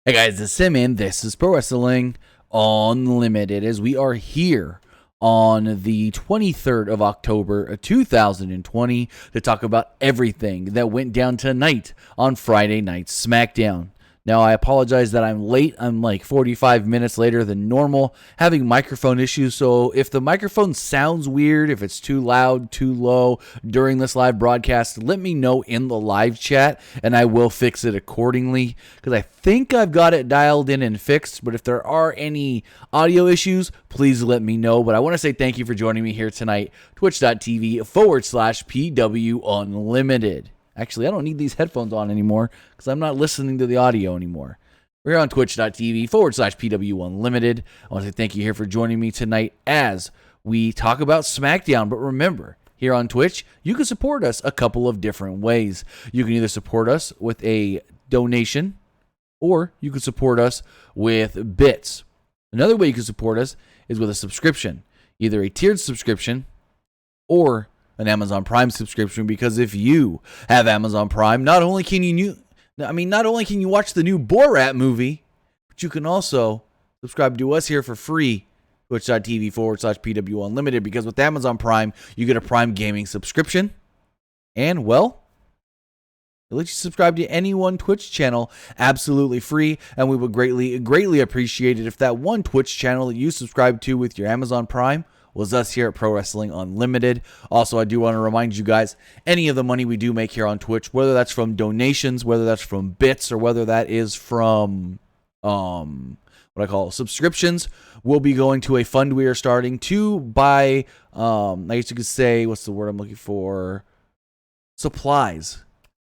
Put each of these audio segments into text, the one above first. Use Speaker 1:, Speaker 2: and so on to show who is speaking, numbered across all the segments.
Speaker 1: Hey guys, it's Sim and this is Pro Wrestling Unlimited as we are here on the 23rd of October 2020 to talk about everything that went down tonight on Friday Night Smackdown. Now, I apologize that I'm late. I'm like 45 minutes later than normal, having microphone issues. So if the microphone sounds weird, if it's too loud, too low during this live broadcast, let me know in the live chat and I will fix it accordingly because I think I've got it dialed in and fixed. But if there are any audio issues, please let me know. But I want to say thank you for joining me here tonight, twitch.tv/PWUnlimited. Actually, I don't need these headphones on anymore because I'm not listening to the audio anymore. We're on twitch.tv/PWUnlimited. I want to say thank you here for joining me tonight as we talk about SmackDown. But remember, here on Twitch, you can support us a couple of different ways. You can either support us with a donation or you can support us with bits. Another way you can support us is with a subscription, either a tiered subscription or an Amazon Prime subscription, because if you have Amazon Prime, not only can you watch the new Borat movie, but you can also subscribe to us here for free, twitch.tv/PWUnlimited, because with Amazon Prime, you get a Prime Gaming subscription, and, well, it lets you subscribe to any one Twitch channel absolutely free, and we would greatly appreciate it if that one Twitch channel that you subscribe to with your Amazon Prime was us here at Pro Wrestling Unlimited. Also, I do want to remind you guys, any of the money we do make here on Twitch, whether that's from donations, whether that's from bits, or whether that is from subscriptions, will be going to a fund we are starting to buy, I guess you could say, what's the word I'm looking for? Supplies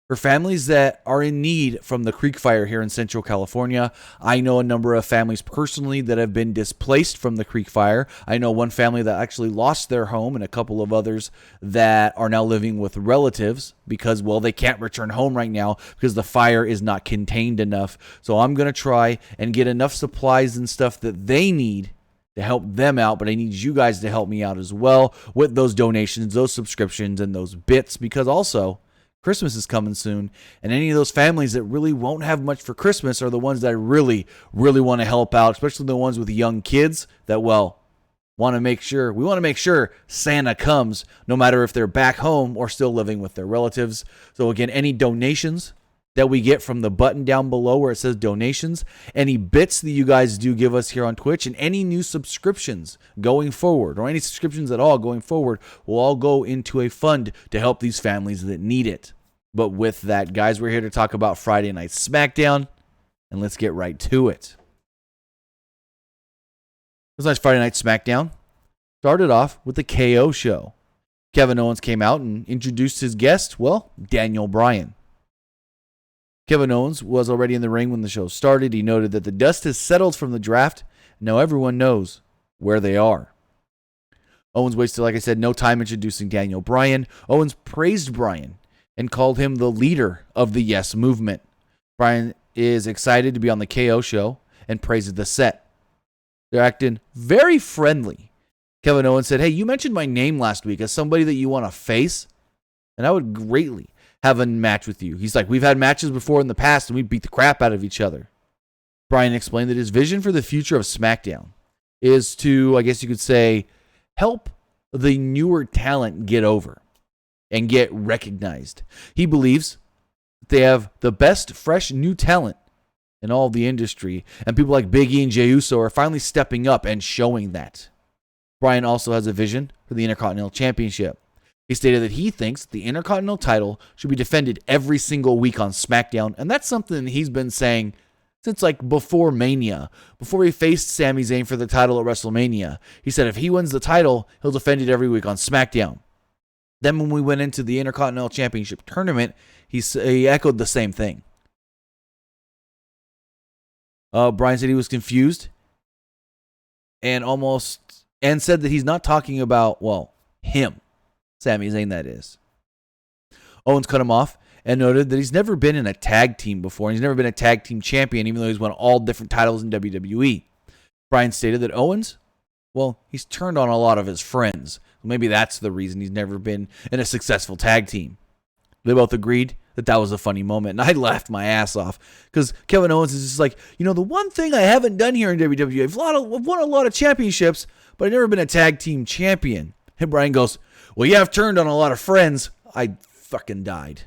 Speaker 1: for families that are in need from the Creek Fire here in Central California. I know a number of families personally that have been displaced from the Creek Fire. I know one family that actually lost their home and a couple of others that are now living with relatives because, well, they can't return home right now because the fire is not contained enough. So I'm going to try and get enough supplies and stuff that they need to help them out, but I need you guys to help me out as well with those donations, those subscriptions, and those bits, because also Christmas is coming soon, and any of those families that really won't have much for Christmas are the ones that I really want to help out, especially the ones with young kids that, well, we want to make sure Santa comes no matter if they're back home or still living with their relatives. So again, any donations that we get from the button down below where it says donations, any bits that you guys do give us here on Twitch, and any new subscriptions going forward, or any subscriptions at all going forward, will all go into a fund to help these families that need it. But with that, guys, we're here to talk about Friday Night Smackdown, and let's get right to it. This night's Friday Night Smackdown started off with the KO show. Kevin Owens came out and introduced his guest, well, Daniel Bryan. Kevin Owens was already in the ring when the show started. He noted that the dust has settled from the draft. Now everyone knows where they are. Owens wasted, like I said, no time introducing Daniel Bryan. Owens praised Bryan and called him the leader of the Yes Movement. Bryan is excited to be on the KO show and praises the set. They're acting very friendly. Kevin Owens said, "Hey, you mentioned my name last week as somebody that you want to face, and I would greatly have a match with you." He's like, "We've had matches before in the past and we beat the crap out of each other." Bryan explained that his vision for the future of SmackDown is to, I guess you could say, help the newer talent get over and get recognized. He believes they have the best, fresh, new talent in all of the industry, and people like Big E and Jey Uso are finally stepping up and showing that. Bryan also has a vision for the Intercontinental Championship. He stated that he thinks the Intercontinental title should be defended every single week on SmackDown, and that's something he's been saying since like before Mania, before he faced Sami Zayn for the title at WrestleMania. He said if he wins the title, he'll defend it every week on SmackDown. Then when we went into the Intercontinental Championship tournament, he echoed the same thing. Bryan said he was confused and said that he's not talking about, well, him. Sami Zayn, that is. Owens cut him off and noted that he's never been in a tag team before. And he's never been a tag team champion, even though he's won all different titles in WWE. Bryan stated that Owens, well, he's turned on a lot of his friends. Maybe that's the reason he's never been in a successful tag team. They both agreed that was a funny moment. And I laughed my ass off because Kevin Owens is just like, the one thing I haven't done here in WWE, I've won a lot of championships, but I've never been a tag team champion. And Bryan goes, well, you have turned on a lot of friends. I fucking died.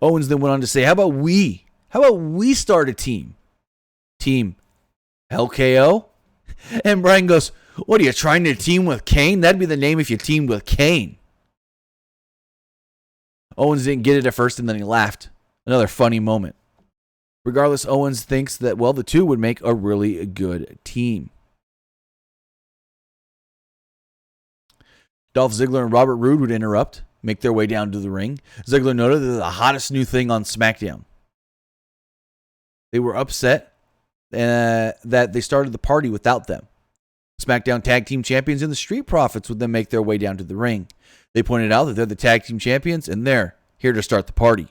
Speaker 1: Owens then went on to say, how about we start a team? Team LKO? And Bryan goes, what are you trying to team with Kane? That'd be the name if you teamed with Kane. Owens didn't get it at first and then he laughed. Another funny moment. Regardless, Owens thinks that, the two would make a really good team. Dolph Ziggler and Robert Roode would interrupt, make their way down to the ring. Ziggler noted that the hottest new thing on Smackdown. They were upset that they started the party without them. SmackDown Tag Team Champions and the Street Profits would then make their way down to the ring. They pointed out that they're the Tag Team Champions and they're here to start the party.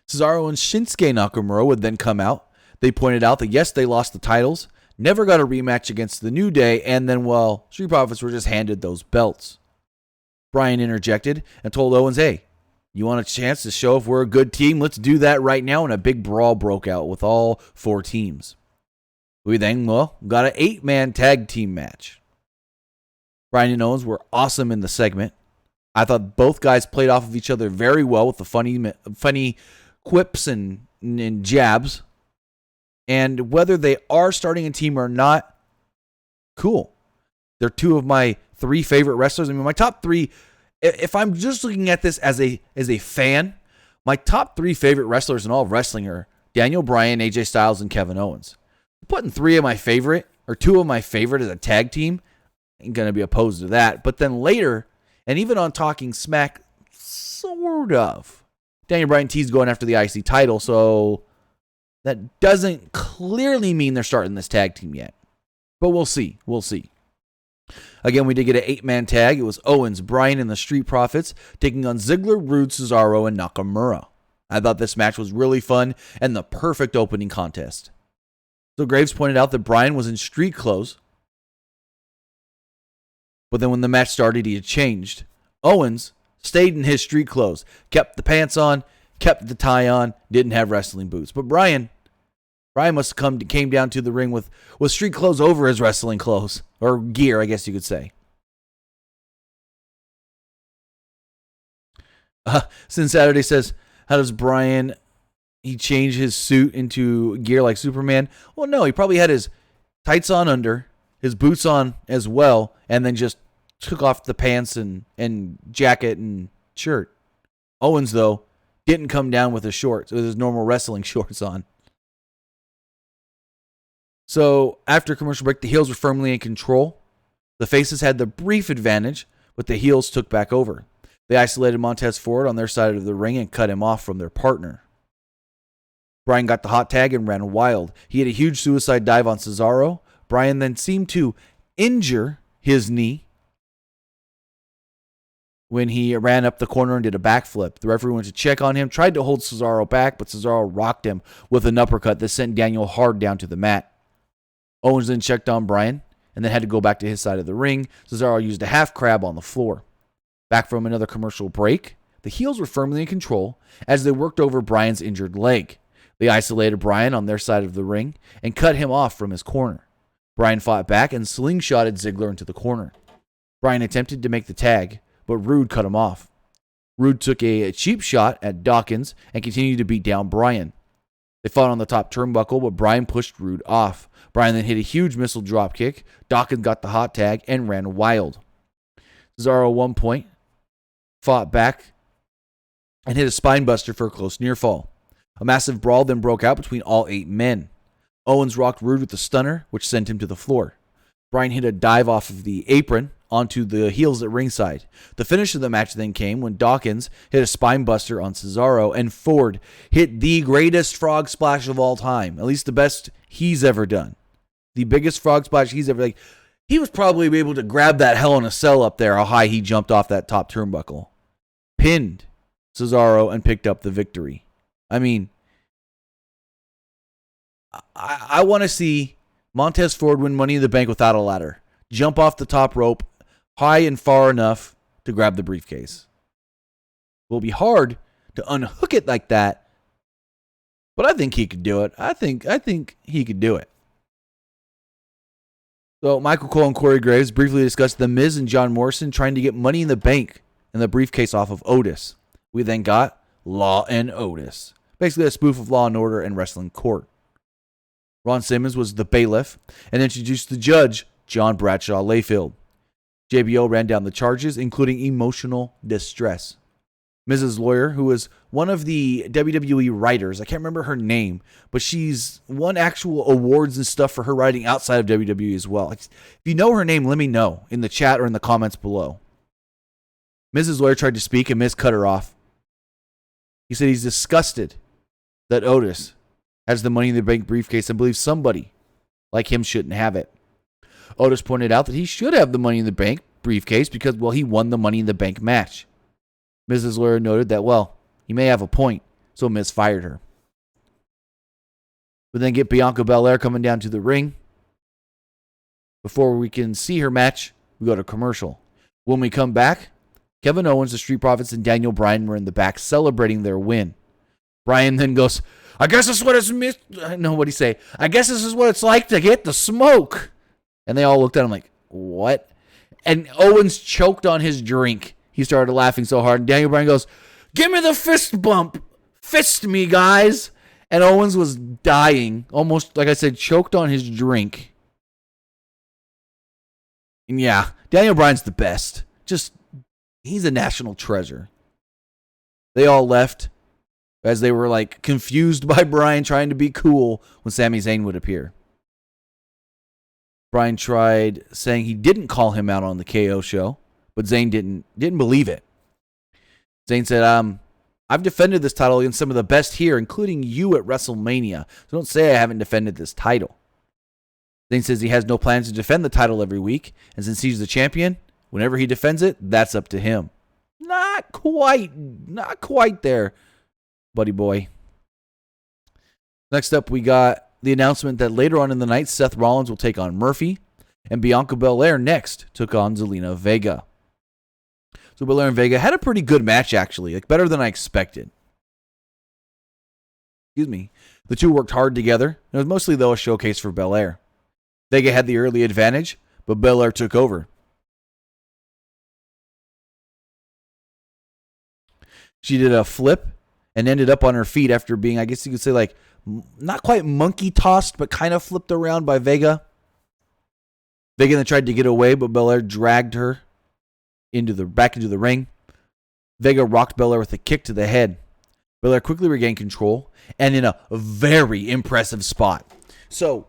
Speaker 1: Cesaro and Shinsuke Nakamura would then come out. They pointed out that yes, they lost the titles, never got a rematch against the New Day, and then, Street Profits were just handed those belts. Bryan interjected and told Owens, hey, you want a chance to show if we're a good team? Let's do that right now. And a big brawl broke out with all 4 teams. We then, got an 8-man tag team match. Bryan and Owens were awesome in the segment. I thought both guys played off of each other very well with the funny quips and jabs. And whether they are starting a team or not, cool. They're 2 of my 3 favorite wrestlers. I mean, my top 3, if I'm just looking at this as a fan, my top 3 favorite wrestlers in all of wrestling are Daniel Bryan, AJ Styles, and Kevin Owens. Putting 3 of my favorite, or 2 of my favorite as a tag team, ain't going to be opposed to that. But then later, and even on Talking Smack, sort of, Daniel Bryan teased going after the IC title, so that doesn't clearly mean they're starting this tag team yet. But we'll see. Again, we did get an 8-man tag. It was Owens, Bryan, and the Street Profits taking on Ziggler, Roode, Cesaro, and Nakamura. I thought this match was really fun and the perfect opening contest. So Graves pointed out that Bryan was in street clothes, but then when the match started, he had changed. Owens stayed in his street clothes, kept the pants on, kept the tie on, didn't have wrestling boots. But Bryan must have came down to the ring with street clothes over his wrestling clothes, or gear, I guess you could say. Since Saturday says, how does Bryan, he changed his suit into gear like Superman? Well, no, he probably had his tights on under, his boots on as well, and then just took off the pants and jacket and shirt. Owens, though, didn't come down with his shorts, with his normal wrestling shorts on. So after commercial break, the heels were firmly in control. The faces had the brief advantage, but the heels took back over. They isolated Montez Ford on their side of the ring and cut him off from their partner. Bryan got the hot tag and ran wild. He had a huge suicide dive on Cesaro. Bryan then seemed to injure his knee when he ran up the corner and did a backflip. The referee went to check on him, tried to hold Cesaro back, but Cesaro rocked him with an uppercut that sent Daniel hard down to the mat. Owens then checked on Bryan and then had to go back to his side of the ring. Cesaro used a half crab on the floor. Back from another commercial break, the heels were firmly in control as they worked over Bryan's injured leg. They isolated Bryan on their side of the ring and cut him off from his corner. Bryan fought back and slingshotted Ziggler into the corner. Bryan attempted to make the tag, but Roode cut him off. Roode took a cheap shot at Dawkins and continued to beat down Bryan. They fought on the top turnbuckle, but Bryan pushed Roode off. Bryan then hit a huge missile dropkick. Dawkins got the hot tag and ran wild. Cesaro at one point fought back and hit a spine buster for a close near fall. A massive brawl then broke out between all 8 men. Owens rocked Roode with a stunner, which sent him to the floor. Bryan hit a dive off of the apron onto the heels at ringside. The finish of the match then came when Dawkins hit a spine buster on Cesaro and Ford hit the greatest frog splash of all time, at least the best he's ever done. The biggest frog splash he's ever, he was probably able to grab that Hell in a Cell up there, how high he jumped off that top turnbuckle. Pinned Cesaro and picked up the victory. I mean, I want to see Montez Ford win Money in the Bank without a ladder. Jump off the top rope high and far enough to grab the briefcase. It will be hard to unhook it like that, but I think he could do it. I think he could do it. So Michael Cole and Corey Graves briefly discussed The Miz and John Morrison trying to get Money in the Bank and the briefcase off of Otis. We then got Law and Otis, basically a spoof of Law and Order and Wrestling Court. Ron Simmons was the bailiff and introduced the judge, John Bradshaw Layfield. JBO ran down the charges, including emotional distress. Mrs. Lawyer, who was one of the WWE writers, I can't remember her name, but she's won actual awards and stuff for her writing outside of WWE as well. If you know her name, let me know in the chat or in the comments below. Mrs. Lawyer tried to speak and Miz cut her off. He said he's disgusted that Otis has the Money in the Bank briefcase and believes somebody like him shouldn't have it. Otis pointed out that he should have the Money in the Bank briefcase because, well, he won the Money in the Bank match. Mrs. Lawyer noted that, well, he may have a point, so Miz fired her. We then get Bianca Belair coming down to the ring. Before we can see her match, we go to commercial. When we come back, Kevin Owens, the Street Profits, and Daniel Bryan were in the back celebrating their win. Bryan then goes, I guess this is what it's what'd he say? I guess this is what it's like to get the smoke. And they all looked at him like, what? And Owens choked on his drink. He started laughing so hard. And Daniel Bryan goes, give me the fist bump. Fist me, guys. And Owens was dying. Almost, like I said, choked on his drink. And yeah, Daniel Bryan's the best. He's a national treasure. They all left as they were like confused by Bryan trying to be cool when Sami Zayn would appear. Bryan tried saying he didn't call him out on the KO show, but Zayn didn't believe it. Zayn said, I've defended this title against some of the best here, including you at WrestleMania. So don't say I haven't defended this title. Zayn says he has no plans to defend the title every week, and since he's the champion, whenever he defends it, that's up to him. Not quite there, buddy boy. Next up, we got the announcement that later on in the night, Seth Rollins will take on Murphy, and Bianca Belair next took on Zelina Vega. So Belair and Vega had a pretty good match, actually, like better than I expected. Excuse me. The two worked hard together. It was mostly, though, a showcase for Belair. Vega had the early advantage, but Belair took over. She did a flip and ended up on her feet after being, I guess you could say, like, not quite monkey tossed, but kind of flipped around by Vega. Vega then tried to get away, but Belair dragged her back into the ring. Vega rocked Belair with a kick to the head. Belair quickly regained control and in a very impressive spot. So,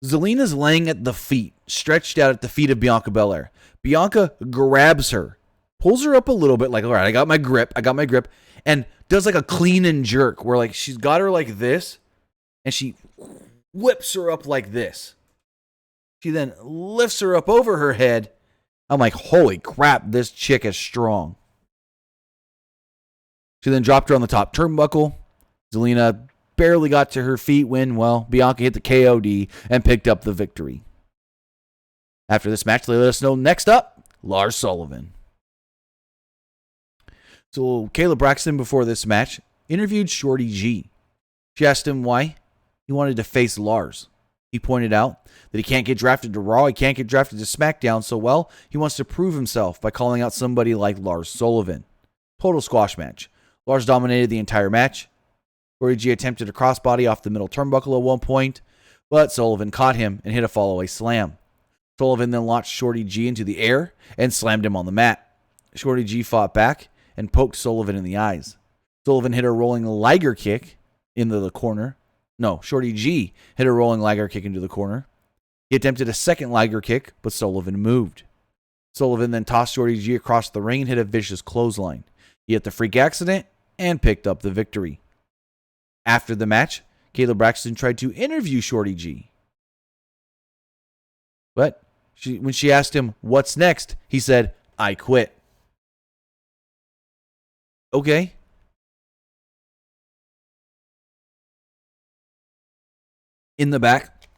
Speaker 1: Zelina's laying at the feet, stretched out at the feet of Bianca Belair. Bianca grabs her, pulls her up a little bit, like, all right, I got my grip, and does like a clean and jerk where like she's got her like this, and she whips her up like this. She then lifts her up over her head. I'm like, holy crap, this chick is strong. She then dropped her on the top turnbuckle. Zelina barely got to her feet when, well, Bianca hit the KOD and picked up the victory. After this match, they let us know next up, Lars Sullivan. So Kayla Braxton, before this match, interviewed Shorty G. She asked him why he wanted to face Lars. He pointed out that he can't get drafted to Raw, he can't get drafted to Smackdown, so well, he wants to prove himself by calling out somebody like Lars Sullivan. Total squash match. Lars dominated the entire match. Shorty G attempted a crossbody off the middle turnbuckle at one point, but Sullivan caught him and hit a follow-away slam. Sullivan then launched Shorty G into the air and slammed him on the mat. Shorty G fought back and poked Sullivan in the eyes. Sullivan hit a rolling Liger kick into the corner. No, Shorty G hit a rolling Liger kick into the corner. He attempted a second Liger kick, but Sullivan moved. Sullivan then tossed Shorty G across the ring and hit a vicious clothesline. He hit the freak accident and picked up the victory. After the match, Kayla Braxton tried to interview Shorty G. But when she asked him, what's next, he said, I quit. Okay. In the back,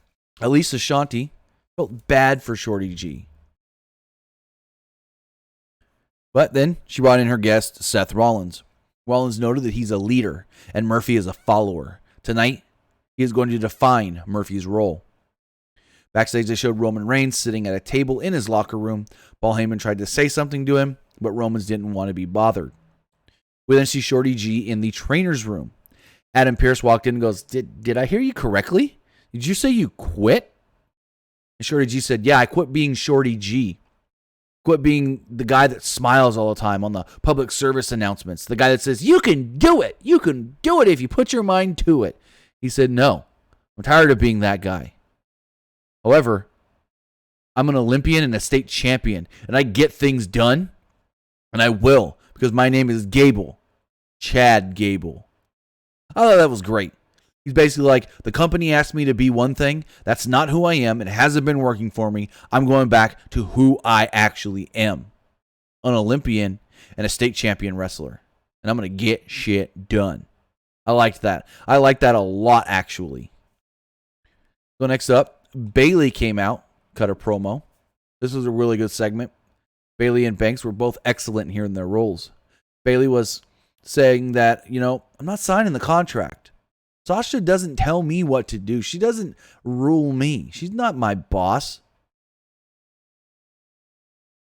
Speaker 1: Elisa Shanti felt bad for Shorty G. But then she brought in her guest, Seth Rollins. Rollins noted that he's a leader and Murphy is a follower. Tonight, he is going to define Murphy's role. Backstage, they showed Roman Reigns sitting at a table in his locker room. Paul Heyman tried to say something to him, but Romans didn't want to be bothered. We then see Shorty G in the trainer's room. Adam Pearce walked in and goes, Did I hear you correctly? Did you say you quit? And Shorty G said, yeah, I quit being Shorty G. Quit being the guy that smiles all the time on the public service announcements. The guy that says, you can do it. You can do it if you put your mind to it. He said, no, I'm tired of being that guy. However, I'm an Olympian and a state champion, and I get things done, and I will, because my name is Gable. Chad Gable. I thought that was great. He's basically like, the company asked me to be one thing. That's not who I am. It hasn't been working for me. I'm going back to who I actually am. An Olympian and a state champion wrestler. And I'm going to get shit done. I liked that. I liked that a lot, actually. So next up, Bayley came out, cut a promo. This was a really good segment. Bayley and Banks were both excellent here in their roles. Bayley was saying that, I'm not signing the contract. Sasha doesn't tell me what to do. She doesn't rule me. She's not my boss.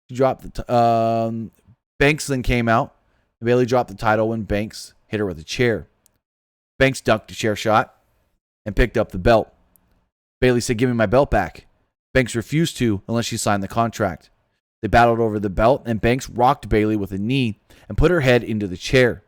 Speaker 1: She dropped the Banks then came out. Bayley dropped the title when Banks hit her with a chair. Banks ducked a chair shot and picked up the belt. Bayley said, give me my belt back. Banks refused to unless she signed the contract. They battled over the belt, and Banks rocked Bayley with a knee and put her head into the chair.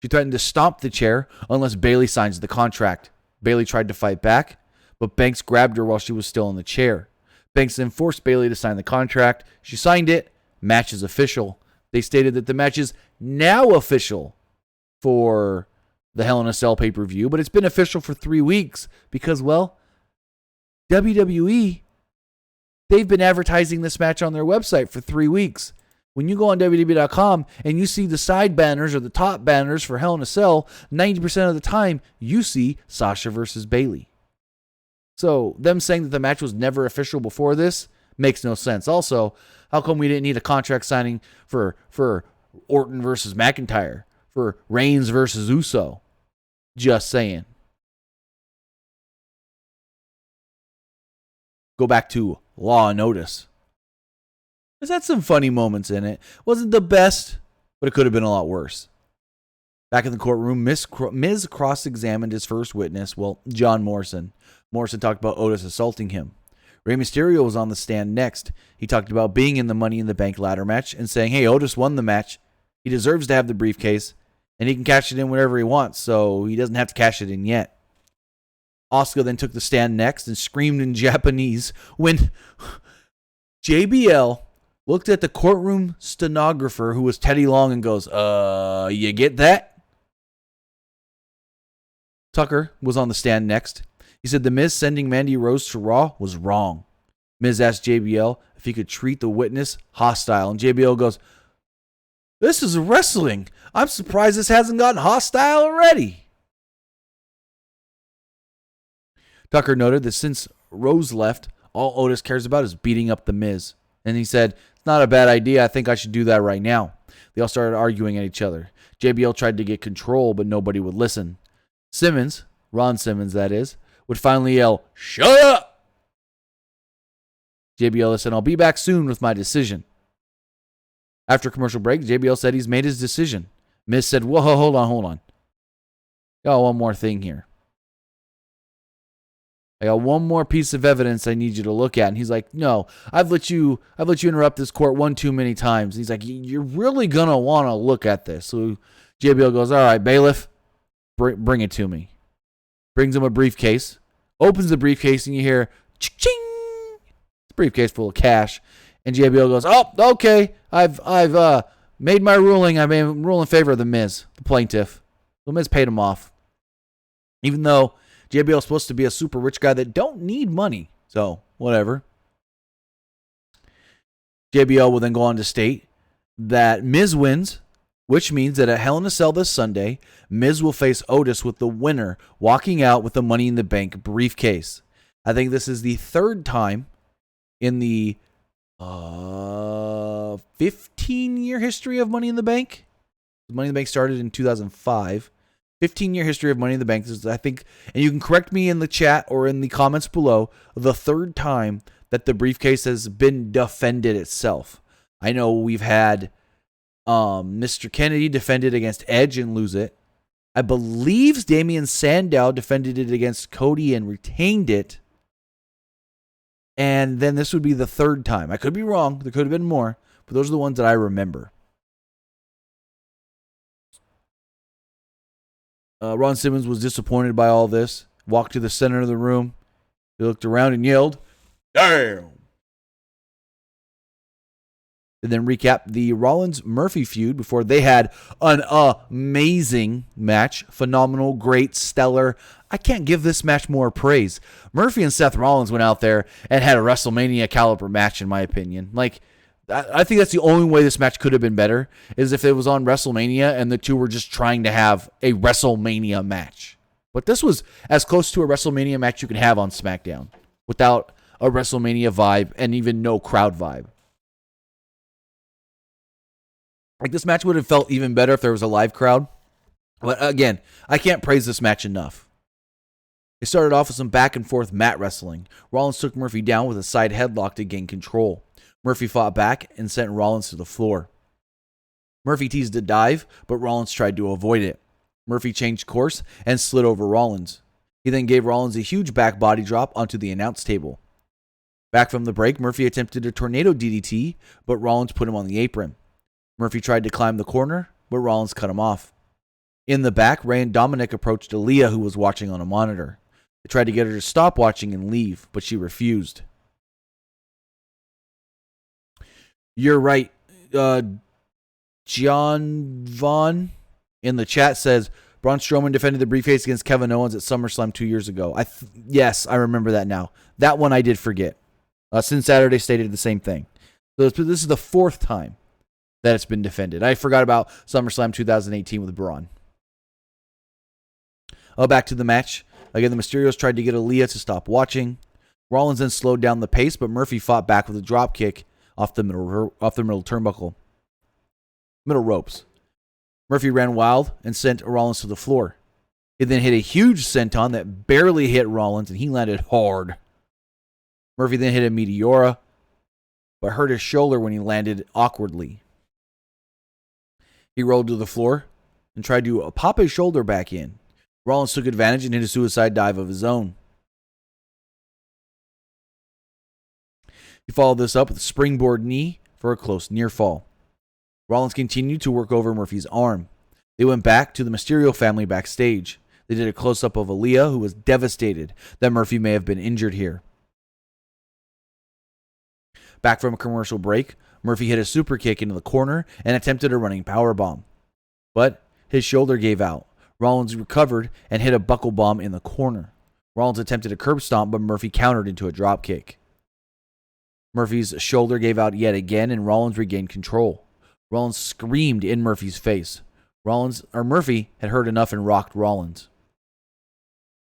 Speaker 1: She threatened to stomp the chair unless Bayley signs the contract. Bayley tried to fight back, but Banks grabbed her while she was still in the chair. Banks then forced Bayley to sign the contract. She signed it. Match is official. They stated that the match is now official for the Hell in a Cell pay-per-view, but it's been official for 3 weeks because, well, WWE, they've been advertising this match on their website for 3 weeks. When you go on WWE.com and you see the side banners or the top banners for Hell in a Cell, 90% of the time you see Sasha versus Bayley. So them saying that the match was never official before this makes no sense. Also, how come we didn't need a contract signing for Orton versus McIntyre, for Reigns versus Uso? Just saying. Go back to Law and Otis. It's had some funny moments in it. Wasn't the best, but it could have been a lot worse. Back in the courtroom, Miz cross-examined his first witness, John Morrison. Morrison talked about Otis assaulting him. Rey Mysterio was on the stand next. He talked about being in the Money in the Bank ladder match and saying, hey, Otis won the match. He deserves to have the briefcase, and he can cash it in whenever he wants, so he doesn't have to cash it in yet. Asuka then took the stand next and screamed in Japanese when JBL looked at the courtroom stenographer, who was Teddy Long, and goes, you get that? Tucker was on the stand next. He said the Miz sending Mandy Rose to Raw was wrong. Miz asked JBL if he could treat the witness hostile, and JBL goes, this is wrestling. I'm surprised this hasn't gotten hostile already. Tucker noted that since Rose left, all Otis cares about is beating up the Miz. And he said, it's not a bad idea. I think I should do that right now. They all started arguing at each other. JBL tried to get control, but nobody would listen. Simmons, Ron Simmons that is, would finally yell, shut up! JBL said, I'll be back soon with my decision. After a commercial break, JBL said he's made his decision. Miz said, whoa, hold on. Got one more thing here. I got one more piece of evidence I need you to look at. And he's like, no, I've let you interrupt this court one too many times. And he's like, you're really going to want to look at this. So JBL goes, all right, bailiff, bring it to me. Brings him a briefcase, opens the briefcase, and you hear, ching, it's a briefcase full of cash. And JBL goes, oh, okay, I've made my ruling. I made a rule in favor of the Miz, the plaintiff. The Miz paid him off. Even though JBL is supposed to be a super rich guy that don't need money. So, whatever. JBL will then go on to state that Miz wins, which means that at Hell in a Cell this Sunday, Miz will face Otis with the winner walking out with the Money in the Bank briefcase. I think this is the third time in the 15-year history of Money in the Bank. Money in the Bank started in 2005. 15-year history of Money in the Bank. This is, I think, and you can correct me in the chat or in the comments below, the third time that the briefcase has been defended itself. I know we've had Mr. Kennedy defend it against Edge and lose it. I believe Damian Sandow defended it against Cody and retained it. And then this would be the third time. I could be wrong. There could have been more. But those are the ones that I remember. Ron Simmons was disappointed by all this. Walked to the center of the room. He looked around and yelled, "Damn!" And then recap the Rollins-Murphy feud before they had an amazing match. Phenomenal, great, stellar. I can't give this match more praise. Murphy and Seth Rollins went out there and had a WrestleMania caliber match, in my opinion. Like, I think that's the only way this match could have been better, is if it was on WrestleMania and the two were just trying to have a WrestleMania match. But this was as close to a WrestleMania match you can have on SmackDown without a WrestleMania vibe and even no crowd vibe. Like, this match would have felt even better if there was a live crowd. But again, I can't praise this match enough. It started off with some back and forth mat wrestling. Rollins took Murphy down with a side headlock to gain control. Murphy fought back and sent Rollins to the floor. Murphy teased a dive, but Rollins tried to avoid it. Murphy changed course and slid over Rollins. He then gave Rollins a huge back body drop onto the announce table. Back from the break, Murphy attempted a tornado DDT, but Rollins put him on the apron. Murphy tried to climb the corner, but Rollins cut him off. In the back, Rey and Dominic approached Aaliyah, who was watching on a monitor. They tried to get her to stop watching and leave, but she refused. You're right. John Vaughn in the chat says, Braun Strowman defended the briefcase against Kevin Owens at SummerSlam 2 years ago. Yes, I remember that now. That one I did forget. Since Saturday stated the same thing. So this is the fourth time that it's been defended. I forgot about SummerSlam 2018 with Braun. Back to the match. Again, the Mysterios tried to get Aaliyah to stop watching. Rollins then slowed down the pace, but Murphy fought back with a drop kick off the middle turnbuckle. Middle ropes. Murphy ran wild and sent Rollins to the floor. He then hit a huge senton that barely hit Rollins, and he landed hard. Murphy then hit a Meteora, but hurt his shoulder when he landed awkwardly. He rolled to the floor and tried to pop his shoulder back in. Rollins took advantage and hit a suicide dive of his own. He followed this up with a springboard knee for a close near fall. Rollins continued to work over Murphy's arm. They went back to the Mysterio family backstage. They did a close-up of Aaliyah, who was devastated that Murphy may have been injured here. Back from a commercial break, Murphy hit a super kick into the corner and attempted a running powerbomb. But his shoulder gave out. Rollins recovered and hit a buckle bomb in the corner. Rollins attempted a curb stomp, but Murphy countered into a drop kick. Murphy's shoulder gave out yet again, and Rollins regained control. Rollins screamed in Murphy's face. Murphy had heard enough and rocked Rollins.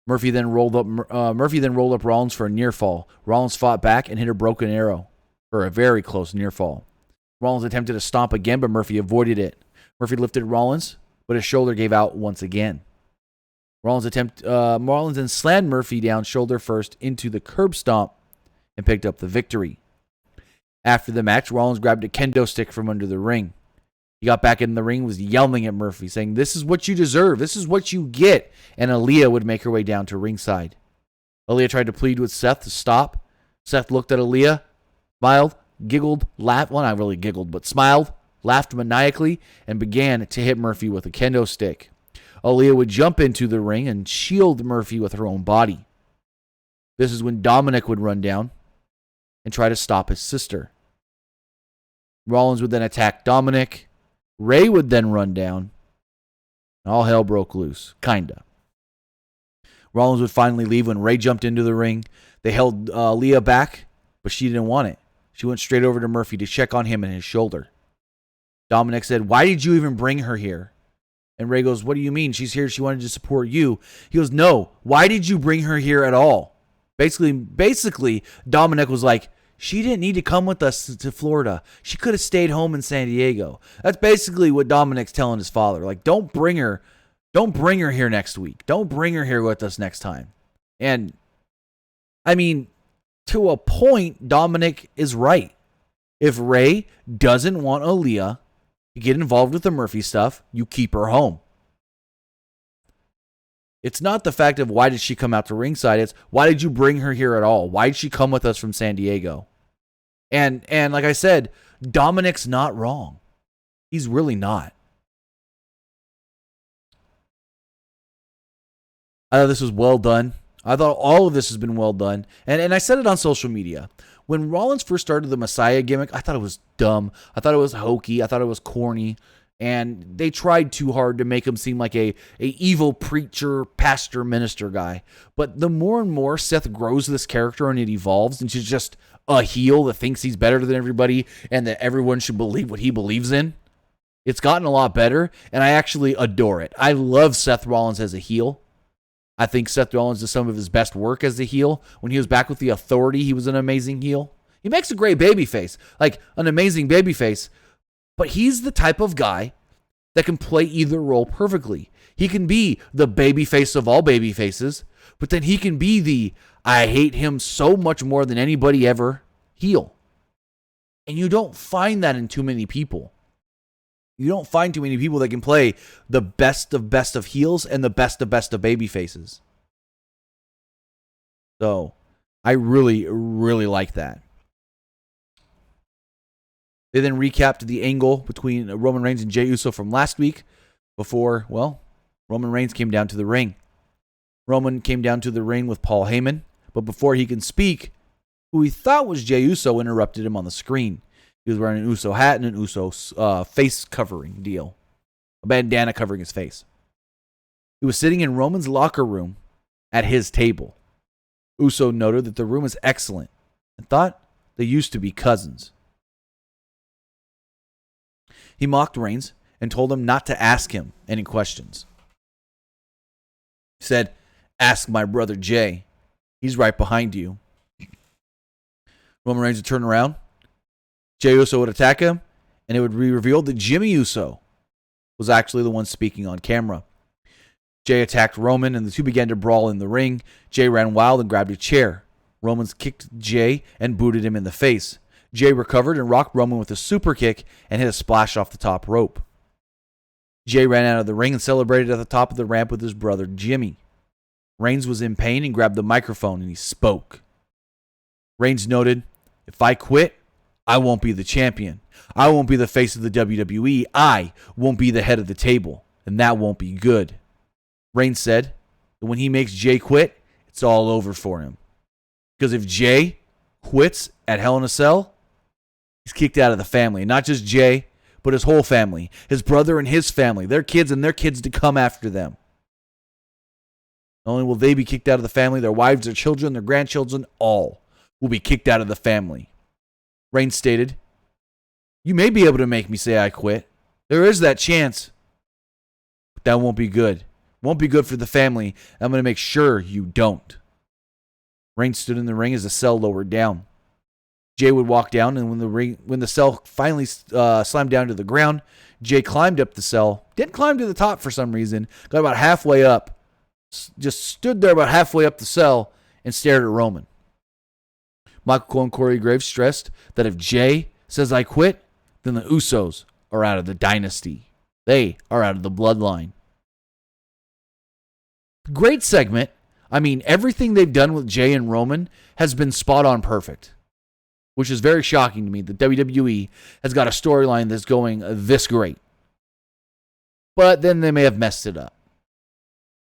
Speaker 1: Murphy then rolled up Rollins for a near fall. Rollins fought back and hit a broken arrow for a very close near fall. Rollins attempted to stomp again, but Murphy avoided it. Murphy lifted Rollins, but his shoulder gave out once again. Rollins then slammed Murphy down shoulder first into the curb stomp and picked up the victory. After the match, Rollins grabbed a kendo stick from under the ring. He got back in the ring and was yelling at Murphy, saying, "This is what you deserve. This is what you get." And Aaliyah would make her way down to ringside. Aaliyah tried to plead with Seth to stop. Seth looked at Aaliyah, smiled, giggled, laughed. Well, not really giggled, but smiled, laughed maniacally, and began to hit Murphy with a kendo stick. Aaliyah would jump into the ring and shield Murphy with her own body. This is when Dominic would run down and try to stop his sister. Rollins would then attack Dominic. Rey would then run down. All hell broke loose. Kinda. Rollins would finally leave when Rey jumped into the ring. They held Aaliyah back, but she didn't want it. She went straight over to Murphy to check on him and his shoulder. Dominic said, "Why did you even bring her here?" And Rey goes, "What do you mean? She's here. She wanted to support you." He goes, "No. Why did you bring her here at all?" Basically, Dominic was like, she didn't need to come with us to Florida. She could have stayed home in San Diego. That's basically what Dominic's telling his father. Like, don't bring her here next week. Don't bring her here with us next time. And, I mean, to a point, Dominic is right. If Ray doesn't want Aaliyah to get involved with the Murphy stuff, you keep her home. It's not the fact of why did she come out to ringside. It's why did you bring her here at all? Why did she come with us from San Diego? And like I said, Dominic's not wrong. He's really not. I thought this was well done. I thought all of this has been well done. And I said it on social media. When Rollins first started the Messiah gimmick, I thought it was dumb. I thought it was hokey. I thought it was corny. And they tried too hard to make him seem like a evil preacher, pastor, minister guy. But the more and more Seth grows this character and it evolves into just a heel that thinks he's better than everybody and that everyone should believe what he believes in, it's gotten a lot better, and I actually adore it. I love Seth Rollins as a heel. I think Seth Rollins does some of his best work as a heel. When he was back with the Authority, he was an amazing heel. He makes a great babyface, like an amazing babyface. But he's the type of guy that can play either role perfectly. He can be the babyface of all babyfaces, but then he can be the I hate him so much more than anybody ever heel. And you don't find that in too many people. You don't find too many people that can play the best of heels and the best of babyfaces. So, I really, really like that. They then recapped the angle between Roman Reigns and Jey Uso from last week before, well, Roman Reigns came down to the ring. Roman came down to the ring with Paul Heyman, but before he can speak, who he thought was Jey Uso interrupted him on the screen. He was wearing an Uso hat and an Uso face covering deal. A bandana covering his face. He was sitting in Roman's locker room at his table. Uso noted that the room is excellent and thought they used to be cousins. He mocked Reigns and told him not to ask him any questions. He said, "Ask my brother Jey. He's right behind you." Roman Reigns would turn around. Jey Uso would attack him, and it would be revealed that Jimmy Uso was actually the one speaking on camera. Jey attacked Roman, and the two began to brawl in the ring. Jey ran wild and grabbed a chair. Roman kicked Jey and booted him in the face. Jey recovered and rocked Roman with a super kick and hit a splash off the top rope. Jey ran out of the ring and celebrated at the top of the ramp with his brother Jimmy. Reigns was in pain and grabbed the microphone and he spoke. Reigns noted, "If I quit, I won't be the champion. I won't be the face of the WWE. I won't be the head of the table, and that won't be good." Reigns said that when he makes Jey quit, it's all over for him. Because if Jey quits at Hell in a Cell, he's kicked out of the family. And not just Jey, but his whole family. His brother and his family. Their kids and their kids to come after them. Not only will they be kicked out of the family, their wives, their children, their grandchildren, all will be kicked out of the family. Reigns stated, "You may be able to make me say I quit. There is that chance. But that won't be good. Won't be good for the family. I'm going to make sure you don't." Reigns stood in the ring as the cell lowered down. Jey would walk down, and when the cell finally slammed down to the ground, Jey climbed up the cell. Didn't climb to the top for some reason. Got about halfway up. Just stood there about halfway up the cell and stared at Roman. Michael Cole and Corey Graves stressed that if Jey says I quit, then the Usos are out of the dynasty. They are out of the bloodline. Great segment. I mean, everything they've done with Jey and Roman has been spot on perfect, which is very shocking to me that WWE has got a storyline that's going this great. But then they may have messed it up.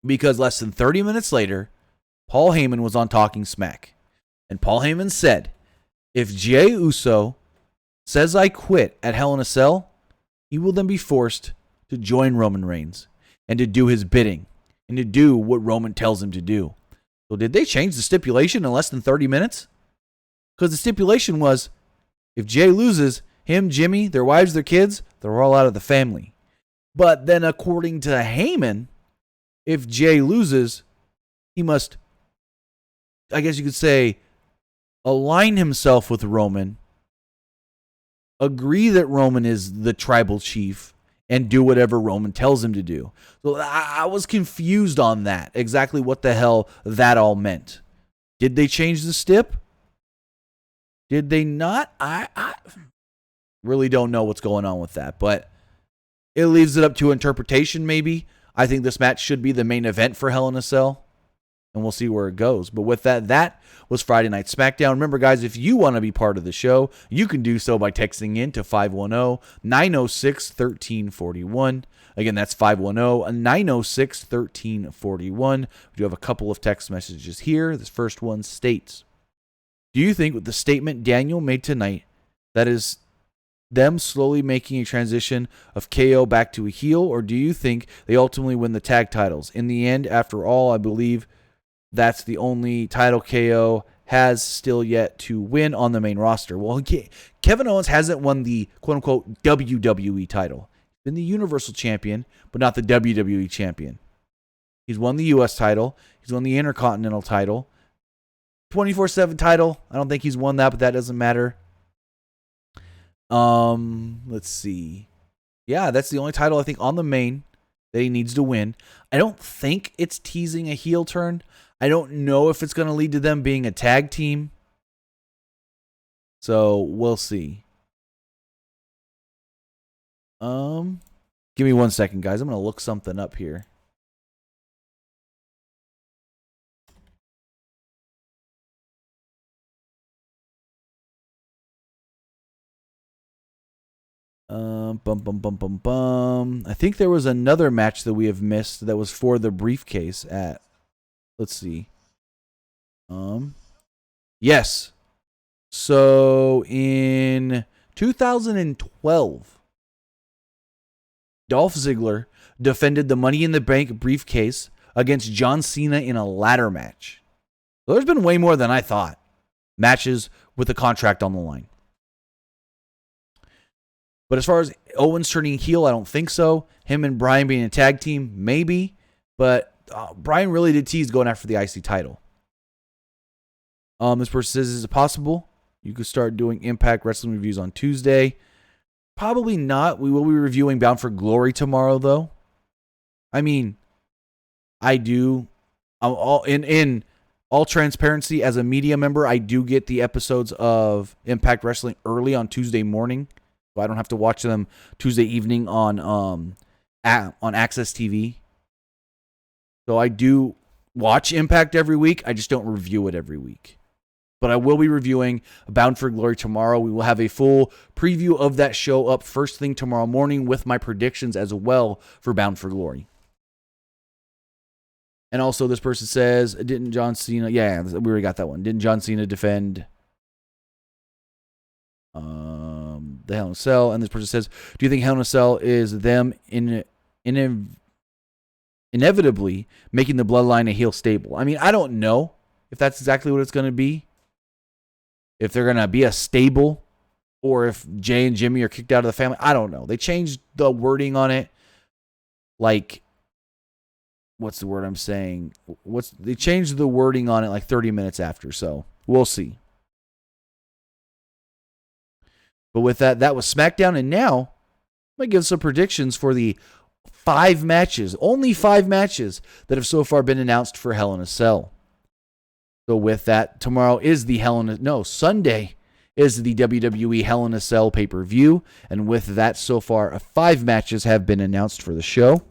Speaker 1: Because less than 30 minutes later, Paul Heyman was on Talking Smack. And Paul Heyman said, if Jey Uso says I quit at Hell in a Cell, he will then be forced to join Roman Reigns and to do his bidding and to do what Roman tells him to do. So did they change the stipulation in less than 30 minutes? Because the stipulation was, if Jey loses, him, Jimmy, their wives, their kids, they're all out of the family. But then according to Heyman, if Jey loses, he must, I guess you could say, align himself with Roman, agree that Roman is the tribal chief, and do whatever Roman tells him to do. So I was confused on that, exactly what the hell that all meant. Did they change the stip? Did they not? I really don't know what's going on with that, but it leaves it up to interpretation maybe. I think this match should be the main event for Hell in a Cell, and we'll see where it goes. But with that, that was Friday Night Smackdown. Remember, guys, if you want to be part of the show, you can do so by texting in to 510-906-1341. Again, that's 510-906-1341. We do have a couple of text messages here. This first one states, do you think with the statement Daniel made tonight, that is them slowly making a transition of KO back to a heel, or do you think they ultimately win the tag titles? In the end, after all, I believe that's the only title KO has still yet to win on the main roster. Well, Kevin Owens hasn't won the quote-unquote WWE title. He's been the Universal Champion, but not the WWE Champion. He's won the U.S. title. He's won the Intercontinental title. 24/7 title, I don't think he's won that, but that doesn't matter. Let's see. Yeah, that's the only title I think on the main that he needs to win. I don't think it's teasing a heel turn. I don't know if it's going to lead to them being a tag team. So, we'll see. Give me 1 second, guys. I'm going to look something up here. I think there was another match that we have missed that was for the briefcase at, let's see. Yes. So in 2012, Dolph Ziggler defended the Money in the Bank briefcase against John Cena in a ladder match. So there's been way more than I thought. Matches with a contract on the line. But as far as Owens turning heel, I don't think so. Him and Bryan being a tag team, maybe. But Bryan really did tease going after the IC title. This person says, is it possible you could start doing Impact Wrestling reviews on Tuesday? Probably not. We will be reviewing Bound for Glory tomorrow, though. I mean, I do. In all transparency, as a media member, I do get the episodes of Impact Wrestling early on Tuesday morning. So I don't have to watch them Tuesday evening on Access TV. So I do watch Impact every week. I just don't review it every week. But I will be reviewing Bound for Glory tomorrow. We will have a full preview of that show up first thing tomorrow morning with my predictions as well for Bound for Glory. And also this person says, didn't John Cena... Yeah, we already got that one. Didn't John Cena defend... the Hell in a Cell? And this person says, do you think Hell in a Cell is them inevitably making the Bloodline a heel stable? I mean, I don't know if that's exactly what it's going to be. If they're going to be a stable or if Jay and Jimmy are kicked out of the family. I don't know. They changed the wording on it. Like, what's the word I'm saying? They changed the wording on it like 30 minutes after. So we'll see. But with that, that was SmackDown. And now, I'm going to give some predictions for the 5 matches, only 5 matches that have so far been announced for Hell in a Cell. So with that, tomorrow is the Sunday is the WWE Hell in a Cell pay-per-view. And with that, so far, 5 matches have been announced for the show.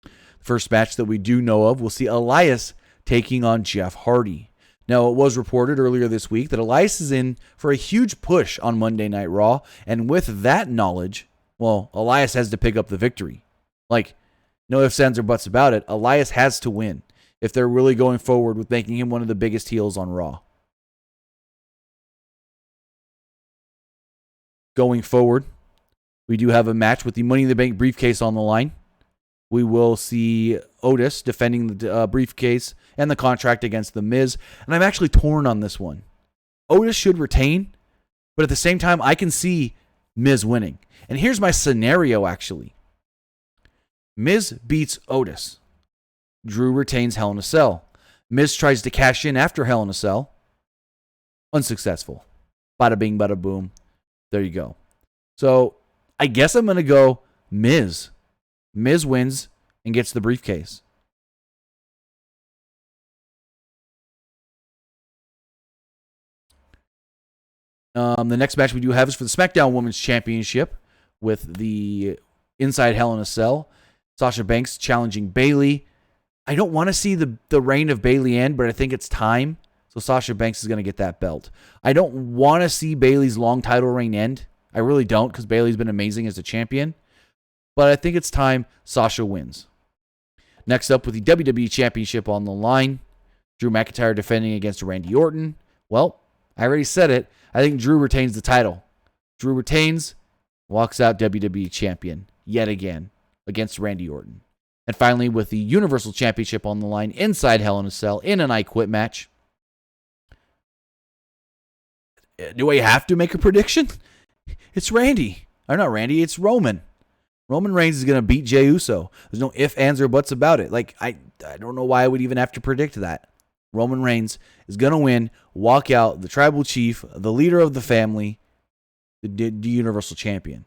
Speaker 1: The first match that we do know of, we'll see Elias taking on Jeff Hardy. Now, it was reported earlier this week that Elias is in for a huge push on Monday Night Raw, and with that knowledge, well, Elias has to pick up the victory. Like, no ifs, ands, or buts about it. Elias has to win if they're really going forward with making him one of the biggest heels on Raw. Going forward, we do have a match with the Money in the Bank briefcase on the line. We will see Otis defending the briefcase and the contract against The Miz. And I'm actually torn on this one. Otis should retain, but at the same time, I can see Miz winning. And here's my scenario, actually. Miz beats Otis. Drew retains Hell in a Cell. Miz tries to cash in after Hell in a Cell. Unsuccessful. Bada bing, bada boom. There you go. So I guess I'm going to go Miz. Miz wins and gets the briefcase. The next match we do have is for the Smackdown Women's Championship with the Inside Hell in a Cell. Sasha Banks challenging Bayley. I don't want to see the reign of Bayley end, but I think it's time. So Sasha Banks is going to get that belt. I don't want to see Bayley's long title reign end. I really don't, because Bayley's been amazing as a champion. But I think it's time Sasha wins. Next up with the WWE Championship on the line. Drew McIntyre defending against Randy Orton. Well, I already said it. I think Drew retains the title. Drew retains, walks out WWE Champion yet again against Randy Orton. And finally, with the Universal Championship on the line inside Hell in a Cell in an I Quit match. Do I have to make a prediction? It's Randy. Or not Randy, it's Roman. Roman Reigns is going to beat Jey Uso. There's no ifs, ands, or buts about it. Like, I don't know why I would even have to predict that. Roman Reigns is going to win, walk out, the tribal chief, the leader of the family, the Universal Champion.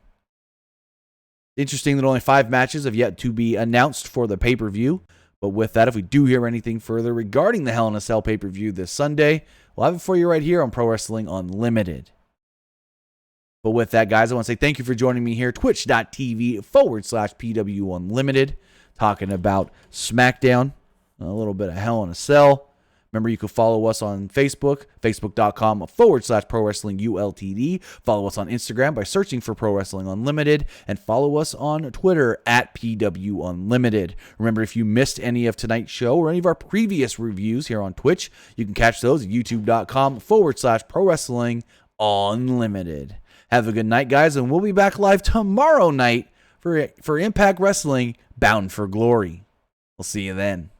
Speaker 1: Interesting that only 5 matches have yet to be announced for the pay-per-view. But with that, if we do hear anything further regarding the Hell in a Cell pay-per-view this Sunday, we'll have it for you right here on Pro Wrestling Unlimited. But with that, guys, I want to say thank you for joining me here, twitch.tv/PWUnlimited, talking about SmackDown, a little bit of Hell in a Cell. Remember, you can follow us on Facebook, facebook.com/Pro Wrestling ULTD. Follow us on Instagram by searching for Pro Wrestling Unlimited, and follow us on Twitter at PWUnlimited. Remember, if you missed any of tonight's show or any of our previous reviews here on Twitch, you can catch those at youtube.com/Pro Wrestling Unlimited. Have a good night, guys, and we'll be back live tomorrow night for Impact Wrestling Bound for Glory. We'll see you then.